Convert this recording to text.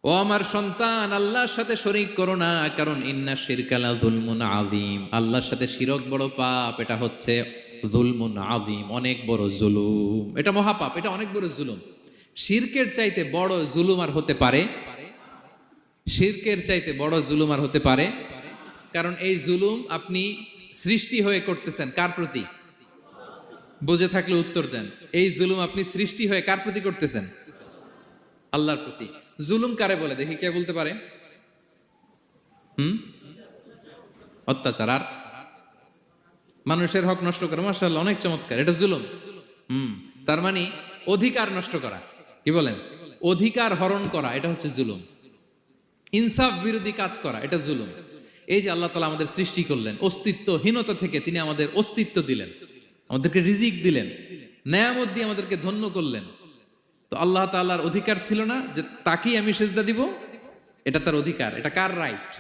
ও আমার সন্তান, আল্লাহর সাথে শরীক করো না, কারণ ইন্না শিরকা লা যুলমুন আযীম। আল্লাহর সাথে শিরক বড় পাপ, এটা হচ্ছে যুলমুন আযীম, অনেক বড় জুলুম, এটা মহাপাপ, এটা অনেক বড় জুলুম। শিরকের চাইতে বড় জুলুম আর হতে পারে? শিরকের চাইতে বড় জুলুম আর হতে পারে? কারণ এই জুলুম আপনি সৃষ্টি হয়ে করতেছেন কার প্রতি? বুঝে থাকলে উত্তর দেন। এই জুলুম আপনি সৃষ্টি হয়ে কার প্রতি করতেছেন? আল্লাহর প্রতি। জুলুম কারে বলে দেখি, কে বলতে পারে? হুম, অত্যাচার। আর মানুষের হক নষ্ট করা, মাশাআল্লাহ অনেক চমৎকার, এটা জুলুম। তার মানে অধিকার নষ্ট করা, কি বলেন? অধিকার হরণ করা, এটা হচ্ছে জুলুম। ইনসাফ বিরোধী কাজ করা, এটা জুলুম। এই যে আল্লাহ তাআলা আমাদের সৃষ্টি করলেন, অস্তিত্বহীনতা থেকে তিনি আমাদের অস্তিত্ব দিলেন, আমাদেরকে রিজিক দিলেন, নেয়ামত দিয়ে আমাদেরকে ধন্য করলেন। তো আল্লাহ তাআলার অধিকার ছিল না যে তাকেই আমি সেজদা দিব? এটা তার অধিকার। এটা কার রাইট?